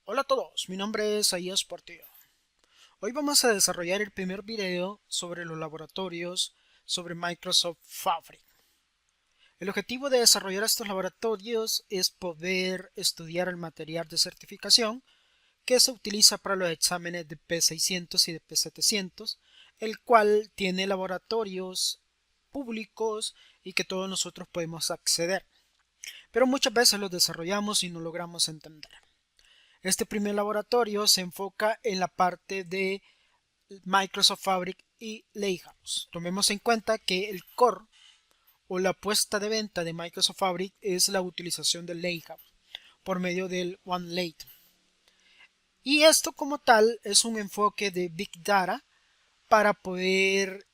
Hola a todos, mi nombre es Isaías Portillo. Hoy vamos a desarrollar el primer video sobre los laboratorios sobre Microsoft Fabric. El objetivo de desarrollar estos laboratorios es poder estudiar el material de certificación que se utiliza para los exámenes de P600 y de P700, el cual tiene laboratorios públicos y que todos nosotros podemos acceder. Pero muchas veces los desarrollamos y no logramos entender. Este primer laboratorio se enfoca en la parte de Microsoft Fabric y Lighthouse. Tomemos en cuenta que el core o la puesta de venta de Microsoft Fabric es la utilización del Lighthouse por medio del OneLake. Y esto como tal es un enfoque de Big Data para poder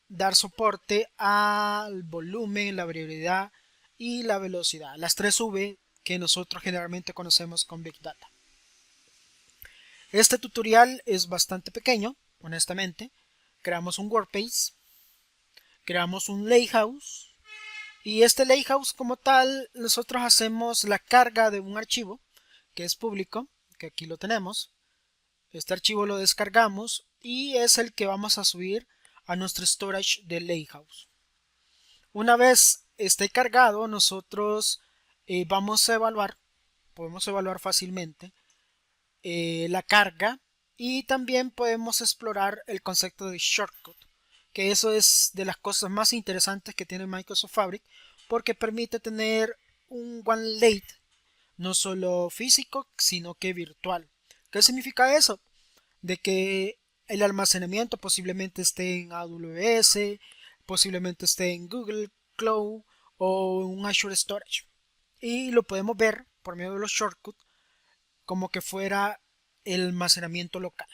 dar soporte al volumen, la variabilidad y la velocidad. Las 3 V que nosotros generalmente conocemos con Big Data. Este tutorial es bastante pequeño, honestamente. Creamos un workspace, creamos un Lighthouse y este Lighthouse como tal nosotros hacemos la carga de un archivo que es público, que aquí lo tenemos. Este archivo lo descargamos y es el que vamos a subir a nuestro storage de Lighthouse. Una vez esté cargado, nosotros vamos a evaluar, podemos evaluar fácilmente la carga y también podemos explorar el concepto de shortcut, que eso es de las cosas más interesantes que tiene Microsoft Fabric porque permite tener un OneLake no solo físico sino que virtual. ¿Qué significa eso? De que el almacenamiento posiblemente esté en AWS, posiblemente esté en Google Cloud o en un Azure Storage y lo podemos ver por medio de los shortcuts como que fuera el almacenamiento local.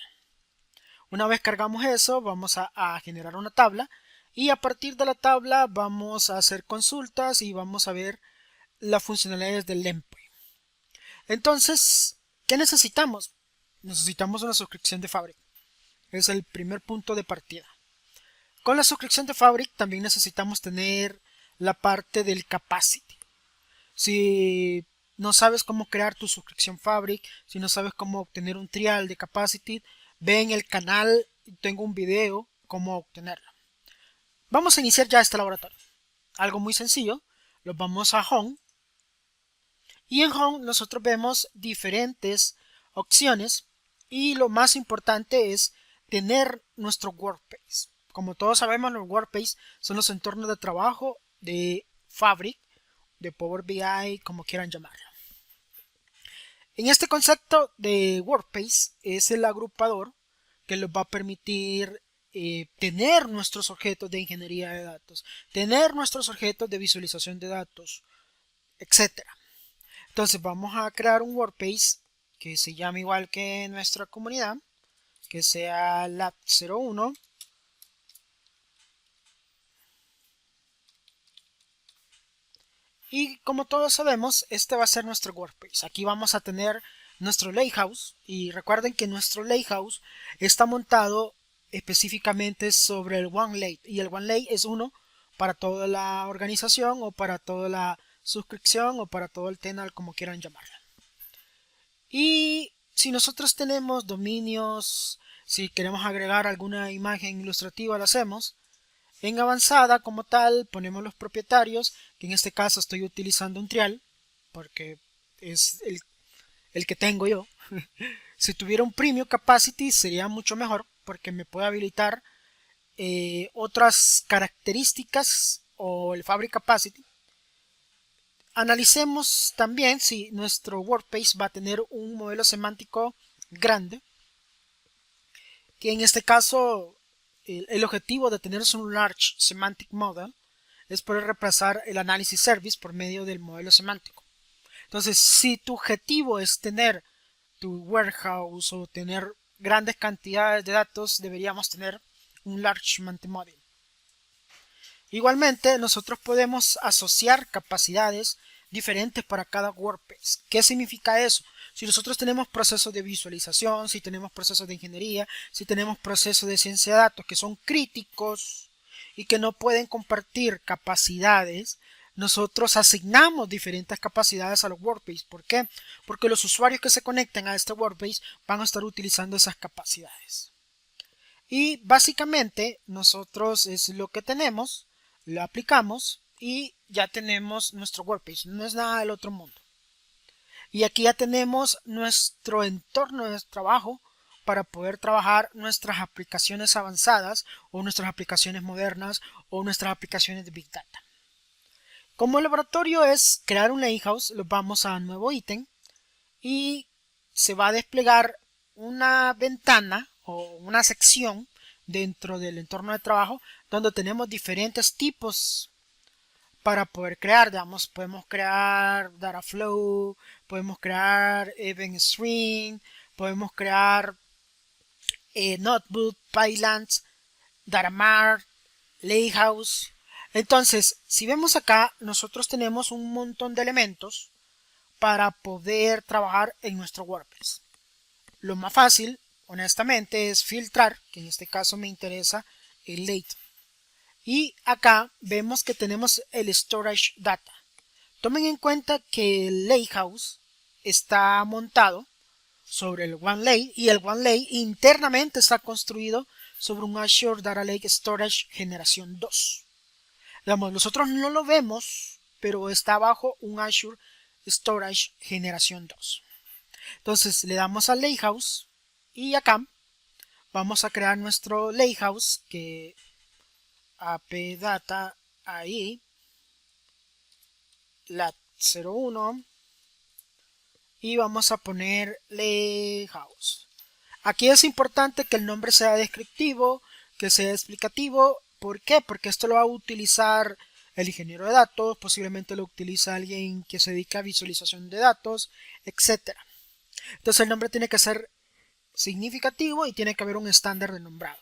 Una vez cargamos eso, vamos a generar una tabla y a partir de la tabla vamos a hacer consultas y vamos a ver las funcionalidades del endpoint. Entonces, ¿qué necesitamos? Necesitamos una suscripción de Fabric. Es el primer punto de partida. Con la suscripción de Fabric también necesitamos tener la parte del capacity. Si no sabes cómo crear tu suscripción Fabric, si no sabes cómo obtener un trial de capacity, ve en el canal, tengo un video cómo obtenerlo. Vamos a iniciar ya este laboratorio. Algo muy sencillo, los vamos a Home y en Home nosotros vemos diferentes opciones y lo más importante es tener nuestro workspace. Como todos sabemos, los workspace son los entornos de trabajo de Fabric, de Power BI, como quieran llamarlo. En este concepto de workspace es el agrupador que nos va a permitir tener nuestros objetos de ingeniería de datos, tener nuestros objetos de visualización de datos, etcétera. Entonces vamos a crear un workspace que se llame igual que nuestra comunidad, que sea lab01. Y como todos sabemos, este va a ser nuestro workspace. Aquí vamos a tener nuestro Lighthouse y recuerden que nuestro Lighthouse está montado específicamente sobre el OneLake y el OneLake es uno para toda la organización o para toda la suscripción o para todo el tenant, como quieran llamarlo. Y si nosotros tenemos dominios, si queremos agregar alguna imagen ilustrativa, lo hacemos. En avanzada como tal ponemos los propietarios, que en este caso estoy utilizando un trial porque es el que tengo yo. Si tuviera un premium capacity sería mucho mejor porque me puede habilitar otras características o el fabric capacity. Analicemos también si nuestro workspace va a tener un modelo semántico grande, que en este caso el objetivo de tener un Large Semantic Model es poder reemplazar el análisis service por medio del modelo semántico. Entonces, si tu objetivo es tener tu warehouse o tener grandes cantidades de datos, deberíamos tener un Large Semantic Model. Igualmente, nosotros podemos asociar capacidades diferentes para cada workspace. ¿Qué significa eso? Si nosotros tenemos procesos de visualización, si tenemos procesos de ingeniería, si tenemos procesos de ciencia de datos que son críticos y que no pueden compartir capacidades, nosotros asignamos diferentes capacidades a los workspace. ¿Por qué? Porque los usuarios que se conecten a este workspace van a estar utilizando esas capacidades. Y básicamente nosotros es lo que tenemos, lo aplicamos y ya tenemos nuestro workspace. No es nada del otro mundo. Y aquí ya tenemos nuestro entorno de trabajo para poder trabajar nuestras aplicaciones avanzadas o nuestras aplicaciones modernas o nuestras aplicaciones de Big Data. Como el laboratorio es crear un lakehouse, lo vamos a nuevo ítem y se va a desplegar una ventana o una sección dentro del entorno de trabajo donde tenemos diferentes tipos para poder crear. Digamos, podemos crear data flow, podemos crear event stream, podemos crear notebook, pipelines, data mart, lakehouse. Entonces, si vemos acá, nosotros tenemos un montón de elementos para poder trabajar en nuestro WordPress. Lo más fácil, honestamente, es filtrar, que en este caso me interesa el late. Y acá vemos que tenemos el storage data. Tomen en cuenta que el lakehouse está montado sobre el OneLake y el OneLake internamente está construido sobre un Azure Data Lake Storage generación 2. Digamos, nosotros no lo vemos, pero está bajo un Azure Storage generación 2. Entonces le damos al lakehouse y acá vamos a crear nuestro lakehouse que apdata ahí lat01 y vamos a poner lakehouse. Aquí es importante que el nombre sea descriptivo, que sea explicativo. ¿Por qué? Porque esto lo va a utilizar el ingeniero de datos, posiblemente lo utiliza alguien que se dedica a visualización de datos, etc. Entonces el nombre tiene que ser significativo y tiene que haber un estándar de nombrado.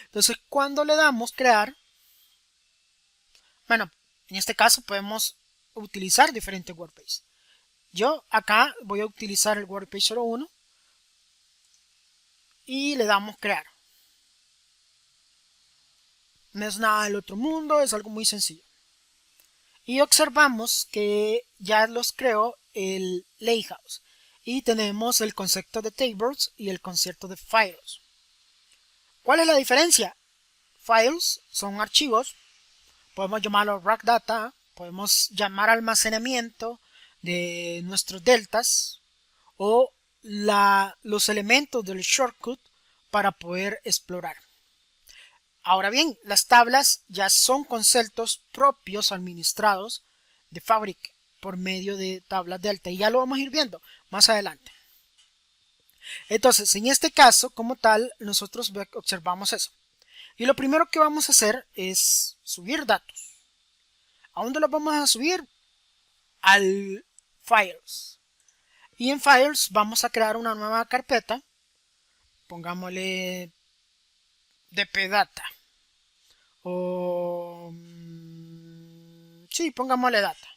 Entonces cuando le damos crear, bueno, en este caso podemos utilizar diferentes workspace. Yo acá voy a utilizar el workspace 01 y le damos crear. No es nada del otro mundo, es algo muy sencillo. Y observamos que ya los creó el lakehouse. Y tenemos el concepto de tables y el concepto de files. ¿Cuál es la diferencia? Files son archivos. Podemos llamarlo rack data. Podemos llamar almacenamiento de nuestros deltas. O los elementos del shortcut para poder explorar. Ahora bien, las tablas ya son conceptos propios administrados de Fabric por medio de tablas delta y ya lo vamos a ir viendo más adelante. Entonces, en este caso, como tal, nosotros observamos eso. Y lo primero que vamos a hacer es subir datos. ¿A dónde los vamos a subir? Al Files. Y en Files vamos a crear una nueva carpeta. Pongámosle dpdata. O sí, pongámosle data.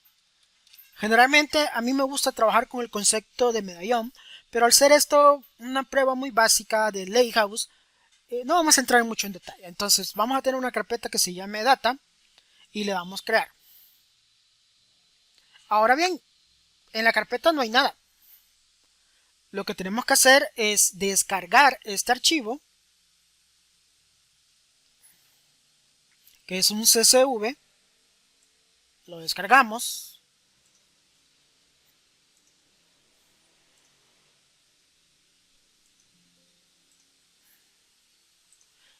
Generalmente a mí me gusta trabajar con el concepto de medallón, pero al ser esto una prueba muy básica de lakehouse, no vamos a entrar mucho en detalle. Entonces vamos a tener una carpeta que se llame data y le damos crear. Ahora bien, en la carpeta no hay nada. Lo que tenemos que hacer es descargar este archivo, que es un CSV. Lo descargamos.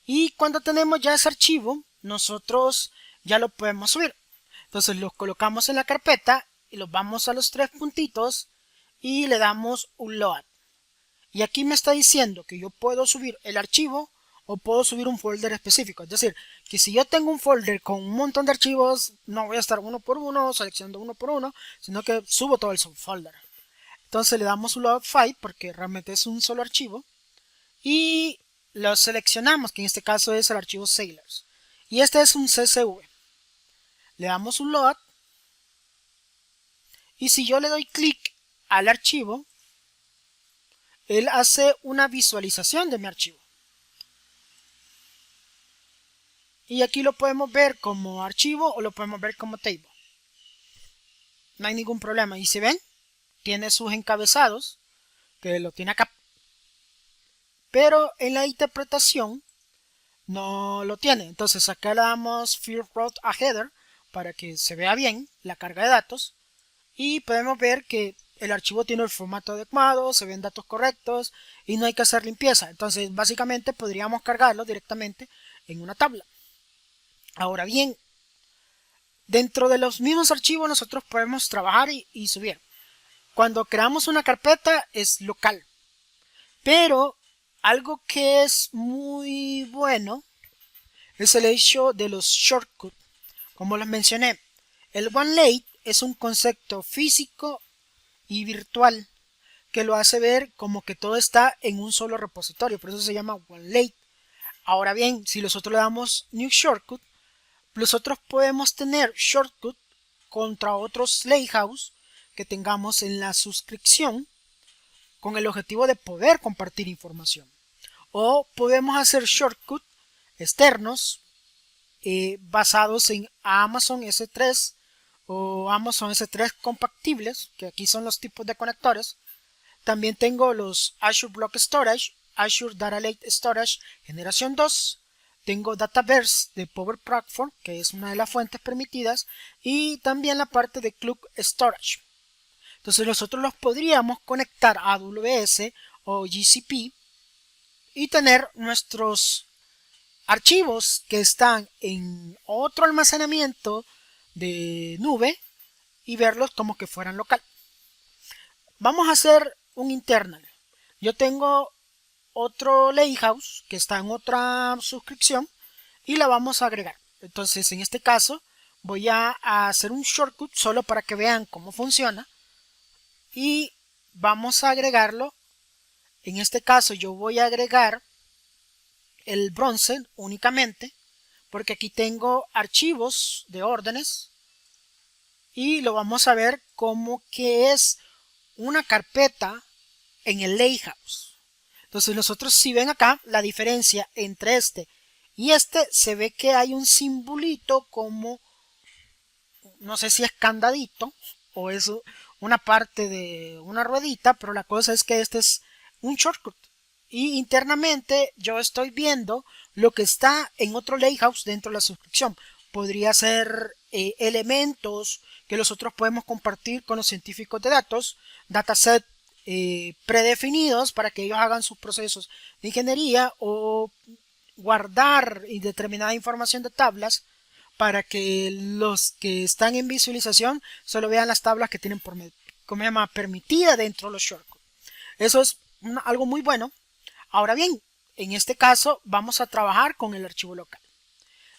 Y cuando tenemos ya ese archivo, nosotros ya lo podemos subir. Entonces los colocamos en la carpeta y los vamos a los tres puntitos y le damos un load. Y aquí me está diciendo que yo puedo subir el archivo o puedo subir un folder específico. Es decir, que si yo tengo un folder con un montón de archivos, no voy a estar uno por uno, seleccionando uno por uno, sino que subo todo el subfolder. Entonces le damos un load file porque realmente es un solo archivo. Y lo seleccionamos, que en este caso es el archivo Sailors. Y este es un CSV. Le damos un load. Y si yo le doy clic al archivo, él hace una visualización de mi archivo. Y aquí lo podemos ver como archivo o lo podemos ver como table. no hay ningún problema. Y si ven, tiene sus encabezados, que lo tiene acá. Pero en la interpretación no lo tiene. Entonces acá le damos Field Route a Header para que se vea bien la carga de datos. Y podemos ver que el archivo tiene el formato adecuado, se ven datos correctos y no hay que hacer limpieza. Entonces básicamente podríamos cargarlo directamente en una tabla. Ahora bien, dentro de los mismos archivos nosotros podemos trabajar y subir. Cuando creamos una carpeta es local. Pero algo que es muy bueno es el hecho de los shortcuts. Como les mencioné, el OneLate es un concepto físico y virtual que lo hace ver como que todo está en un solo repositorio. Por eso se llama OneLate. Ahora bien, si nosotros le damos New Shortcut, nosotros podemos tener shortcut contra otros Lighthouse que tengamos en la suscripción con el objetivo de poder compartir información. O podemos hacer shortcut externos basados en Amazon S3 o Amazon S3 compatibles, que aquí son los tipos de conectores. También tengo los Azure Block Storage, Azure Data Lake Storage generación 2. Tengo Dataverse de Power Platform, que es una de las fuentes permitidas, y también la parte de Cloud Storage. Entonces nosotros los podríamos conectar a AWS o GCP y tener nuestros archivos que están en otro almacenamiento de nube y verlos como que fueran local. Vamos a hacer un internal. Yo tengo otro Lighthouse que está en otra suscripción y la vamos a agregar. Entonces en este caso voy a hacer un shortcut solo para que vean cómo funciona y vamos a agregarlo. En este caso yo voy a agregar el bronce únicamente porque aquí tengo archivos de órdenes y lo vamos a ver como que es una carpeta en el Lighthouse. Entonces nosotros si ven acá la diferencia entre este y este, se ve que hay un simbolito como, no sé si es candadito o es una parte de una ruedita, pero la cosa es que este es un shortcut. Y internamente yo estoy viendo lo que está en otro Lighthouse dentro de la suscripción. Podría ser elementos que nosotros podemos compartir con los científicos de datos, dataset predefinidos para que ellos hagan sus procesos de ingeniería o guardar determinada información de tablas para que los que están en visualización solo vean las tablas que tienen como se llama, permitida dentro de los shortcuts. Eso es algo muy bueno. Ahora bien, en este caso vamos a trabajar con el archivo local.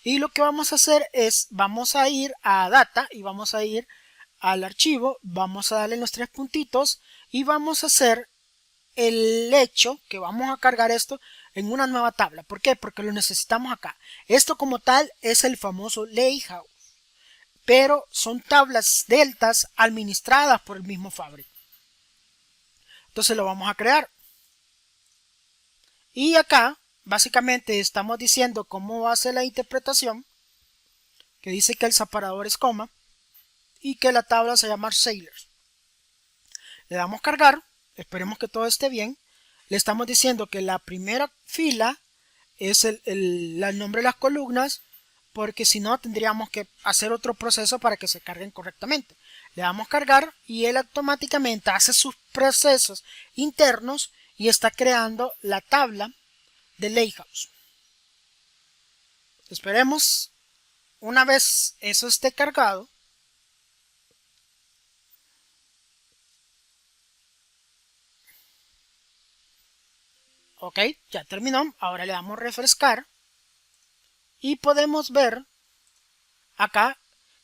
Y lo que vamos a hacer es, vamos a ir a data y vamos a ir al archivo, vamos a darle los tres puntitos y vamos a hacer el hecho que vamos a cargar esto en una nueva tabla. ¿Por qué? Porque lo necesitamos acá. Esto como tal es el famoso Lighthouse, pero son tablas deltas administradas por el mismo Fabric. Entonces lo vamos a crear. Y acá básicamente estamos diciendo cómo va a ser la interpretación, que dice que el separador es coma y que la tabla se llama Sailors. Le damos cargar, esperemos que todo esté bien. Le estamos diciendo que la primera fila es el nombre de las columnas, porque si no tendríamos que hacer otro proceso para que se carguen correctamente. Le damos cargar y él automáticamente hace sus procesos internos y está creando la tabla de Lighthouse. Esperemos una vez eso esté cargado. Ok, ya terminó. Ahora le damos refrescar y podemos ver acá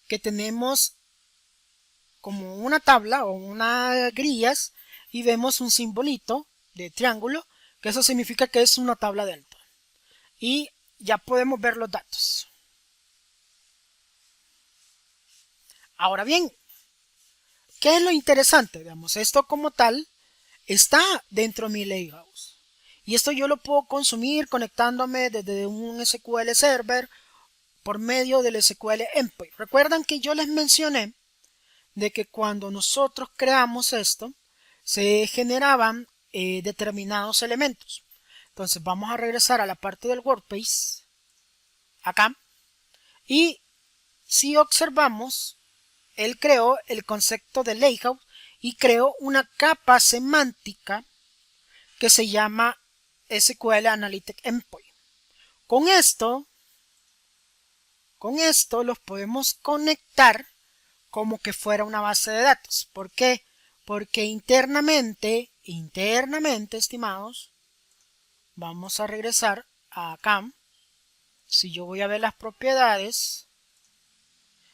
que tenemos como una tabla o unas grillas y vemos un simbolito de triángulo, que eso significa que es una tabla delta. Y ya podemos ver los datos. Ahora bien, ¿qué es lo interesante? Veamos, esto como tal está dentro de mi Lighthouse. Y esto yo lo puedo consumir conectándome desde un SQL Server por medio del SQL Endpoint. Recuerdan que yo les mencioné de que cuando nosotros creamos esto, se generaban determinados elementos. Entonces vamos a regresar a la parte del workspace, acá, y si observamos, él creó el concepto de layout y creó una capa semántica que se llama SQL Analytics Endpoint. Con esto los podemos conectar como que fuera una base de datos. ¿Por qué? Porque internamente, estimados, vamos a regresar acá. Si yo voy a ver las propiedades,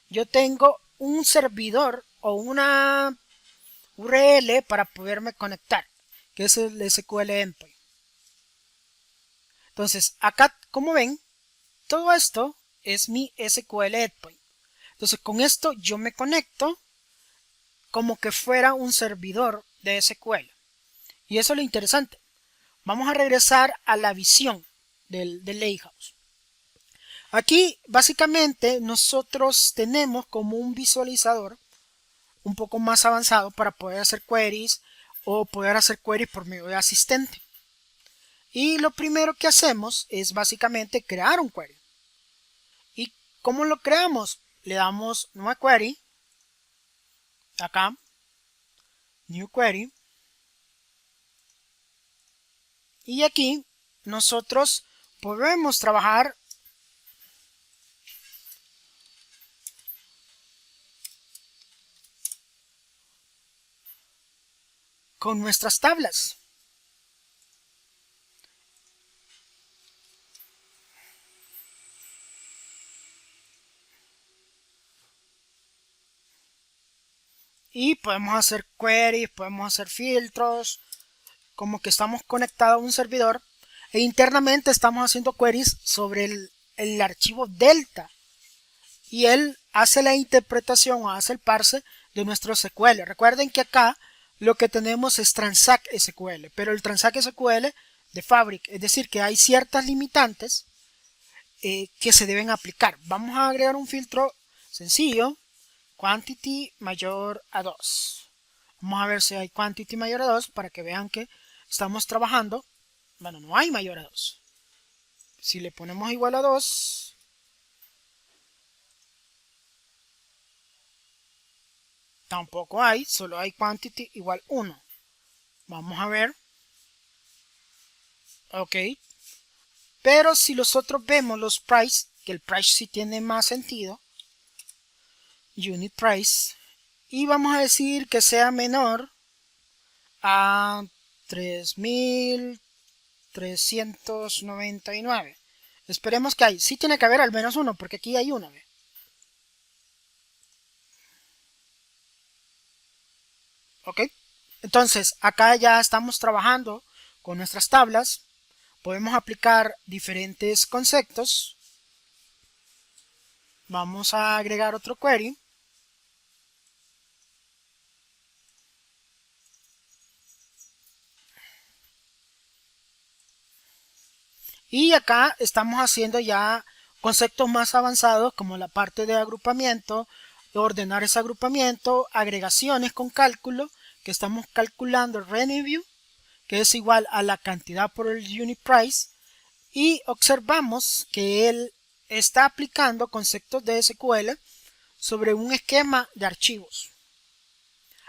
yo tengo un servidor o una URL para poderme conectar, que es el SQL Endpoint. Entonces, acá, como ven, todo esto es mi SQL Endpoint. Entonces, con esto yo me conecto como que fuera un servidor de SQL. Y eso es lo interesante. Vamos a regresar a la visión del Lakehouse. Aquí, básicamente, nosotros tenemos como un visualizador un poco más avanzado para poder hacer queries o poder hacer queries por medio de asistente. Y lo primero que hacemos es básicamente crear un query. ¿Y cómo lo creamos? Le damos nueva query, acá, new query, y aquí nosotros podemos trabajar con nuestras tablas. Y podemos hacer queries, podemos hacer filtros, como que estamos conectados a un servidor e internamente estamos haciendo queries sobre el archivo delta y él hace la interpretación o hace el parse de nuestro SQL. Recuerden que acá lo que tenemos es Transact SQL, pero el Transact SQL de Fabric, es decir que hay ciertas limitantes que se deben aplicar. Vamos a agregar un filtro sencillo, quantity mayor a 2. Vamos a ver si hay quantity mayor a 2 para que vean que estamos trabajando. Bueno, no hay mayor a 2. Si le ponemos igual a 2, tampoco hay, solo hay quantity igual 1. Vamos a ver. Ok. Pero si nosotros vemos los price, que el price sí tiene más sentido, unit price, y vamos a decir que sea menor a 3.399. Esperemos que hay. Sí tiene que haber al menos uno, porque aquí hay uno. Ok. Entonces, acá ya estamos trabajando con nuestras tablas. Podemos aplicar diferentes conceptos. Vamos a agregar otro query. Y acá estamos haciendo ya conceptos más avanzados como la parte de agrupamiento, ordenar ese agrupamiento, agregaciones con cálculo, que estamos calculando el revenue, que es igual a la cantidad por el unit price, y observamos que él está aplicando conceptos de SQL sobre un esquema de archivos.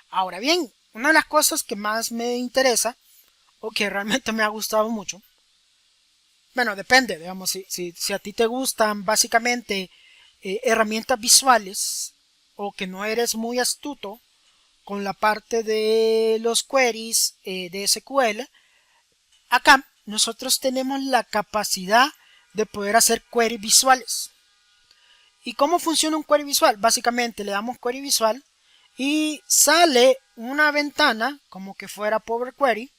Ahora bien, una de las cosas que más me interesa o que realmente me ha gustado mucho, bueno, depende, digamos, si a ti te gustan básicamente herramientas visuales o que no eres muy astuto con la parte de los queries de SQL, acá nosotros tenemos la capacidad de poder hacer queries visuales. ¿Y cómo funciona un query visual? Básicamente le damos query visual y sale una ventana como que fuera Power Query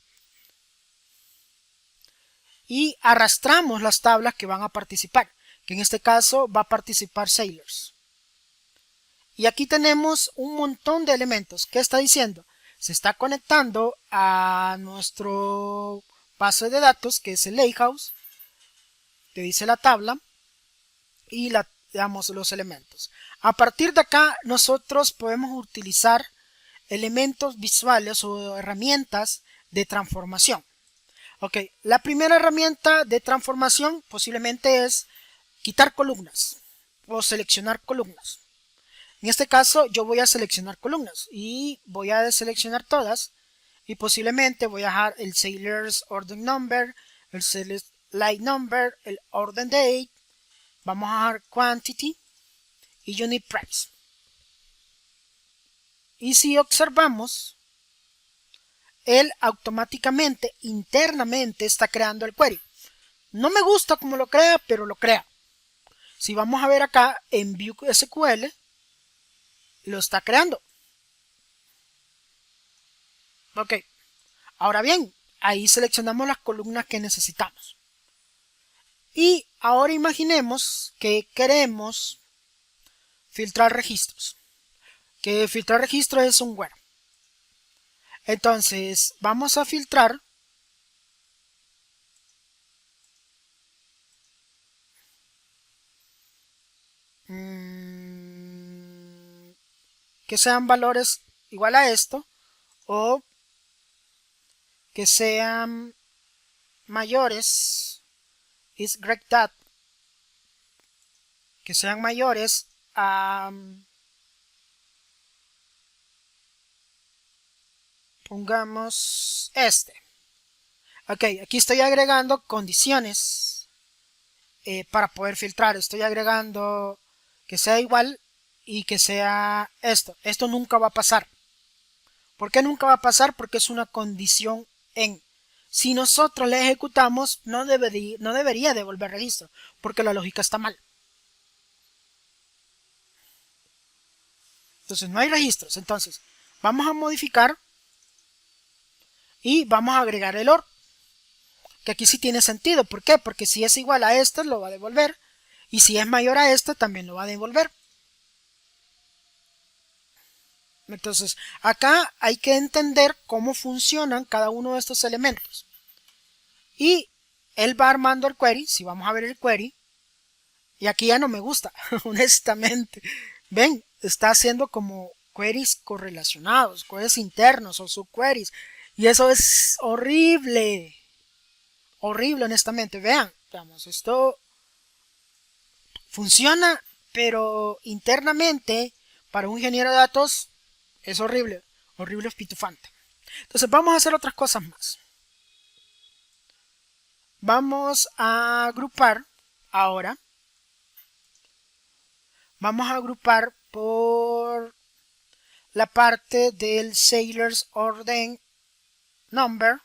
y arrastramos las tablas que van a participar, que en este caso va a participar Sailors. Y aquí tenemos un montón de elementos. ¿Qué está diciendo? Se está conectando a nuestro base de datos, que es el Lakehouse, que dice la tabla, y digamos los elementos. A partir de acá nosotros podemos utilizar elementos visuales o herramientas de transformación. Ok, la primera herramienta de transformación posiblemente es quitar columnas o seleccionar columnas. En este caso yo voy a seleccionar columnas y voy a deseleccionar todas y posiblemente voy a dejar el Sailor's Order Number, el Sailor's Light Number, el Order Date, vamos a dejar Quantity y Unit Price. Y si observamos, él automáticamente, internamente está creando el query. No me gusta cómo lo crea, pero lo crea. Si vamos a ver acá en View SQL, lo está creando. Ok, ahora bien, ahí seleccionamos las columnas que necesitamos. Y ahora imaginemos que queremos filtrar registros. Que filtrar registros es un where. Entonces, vamos a filtrar que sean valores igual a esto o que sean mayores is great that, que sean mayores a pongamos este. Ok, aquí estoy agregando condiciones para poder filtrar. Estoy agregando que sea igual y que sea esto. Esto nunca va a pasar. ¿Por qué nunca va a pasar? Porque es una condición en. Si nosotros le ejecutamos, no debería devolver registro, porque la lógica está mal. Entonces no hay registros. Entonces vamos a modificar y vamos a agregar el OR. Que aquí sí tiene sentido. ¿Por qué? Porque si es igual a esto, lo va a devolver. Y si es mayor a esto, también lo va a devolver. Entonces, acá hay que entender cómo funcionan cada uno de estos elementos. Y él va armando el query. Si vamos a ver el query. Y aquí ya no me gusta, honestamente. Ven, está haciendo como queries correlacionados, queries internos o subqueries. Y eso es horrible. Horrible, honestamente. Vean, digamos, esto funciona, pero internamente para un ingeniero de datos es horrible. Horrible, es pitufante. Entonces vamos a hacer otras cosas más. Vamos a agrupar ahora. Vamos a agrupar por la parte del Sailor's Order Number.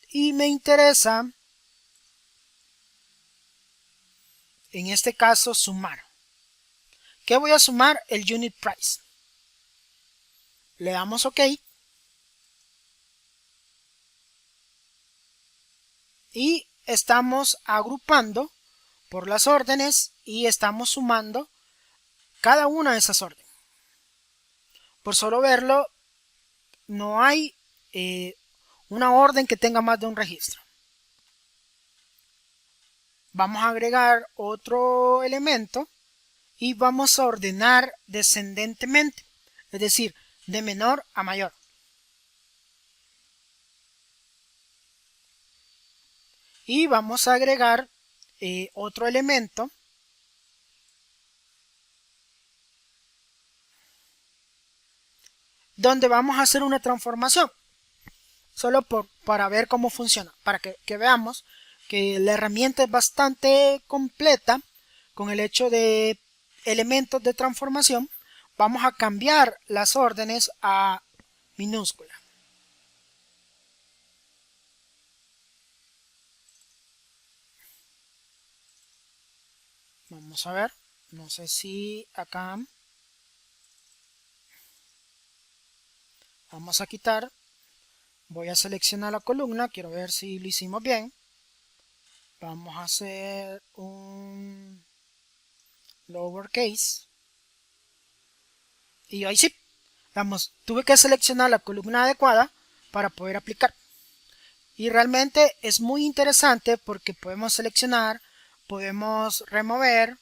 Y me interesa, en este caso, sumar. ¿Qué voy a sumar? El Unit Price. Le damos OK. Y estamos agrupando por las órdenes y estamos sumando cada una de esas órdenes. Por solo verlo, no hay una orden que tenga más de un registro. Vamos a agregar otro elemento y vamos a ordenar descendentemente, es decir, de menor a mayor. Y vamos a agregar otro elemento donde vamos a hacer una transformación, solo para ver cómo funciona, para que veamos que la herramienta es bastante completa con el hecho de elementos de transformación. Vamos a cambiar las órdenes a minúscula. Vamos a ver, no sé si acá vamos a quitar, voy a seleccionar la columna, quiero ver si lo hicimos bien. Vamos a hacer un lowercase y ahí sí, vamos, tuve que seleccionar la columna adecuada para poder aplicar. Y realmente es muy interesante porque podemos seleccionar, podemos remover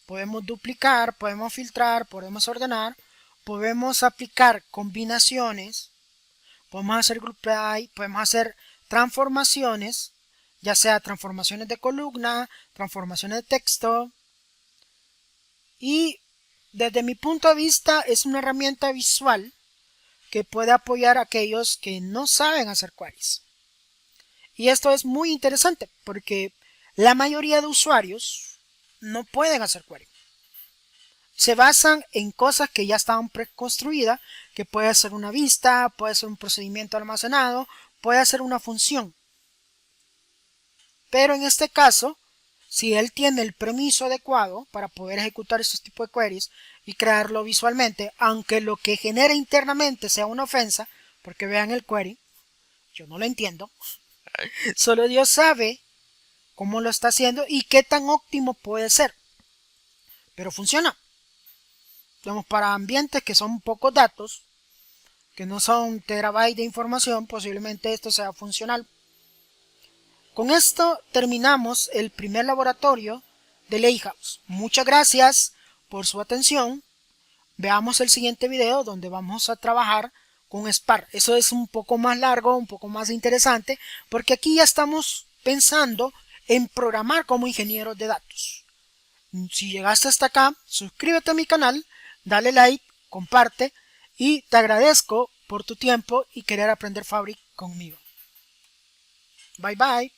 podemos duplicar, podemos filtrar, podemos ordenar, podemos aplicar combinaciones, podemos hacer group by, podemos hacer transformaciones, ya sea transformaciones de columna, transformaciones de texto, y desde mi punto de vista es una herramienta visual que puede apoyar a aquellos que no saben hacer queries. Y esto es muy interesante porque la mayoría de usuarios no pueden hacer queries. Se basan en cosas que ya estaban preconstruidas, que puede ser una vista, puede ser un procedimiento almacenado, puede ser una función. Pero en este caso, si él tiene el permiso adecuado para poder ejecutar estos tipos de queries y crearlo visualmente, aunque lo que genere internamente sea una ofensa, porque vean el query, yo no lo entiendo, solo Dios sabe cómo lo está haciendo y qué tan óptimo puede ser, pero funciona. Digamos, para ambientes que son pocos datos, que no son terabytes de información, posiblemente esto sea funcional. Con esto terminamos el primer laboratorio de Lighthouse. Muchas gracias por su atención. Veamos el siguiente video donde vamos a trabajar con Spark. Eso es un poco más largo, un poco más interesante, porque aquí ya estamos pensando en programar como ingenieros de datos. Si llegaste hasta acá, suscríbete a mi canal, dale like, comparte y te agradezco por tu tiempo y querer aprender Fabric conmigo. Bye bye.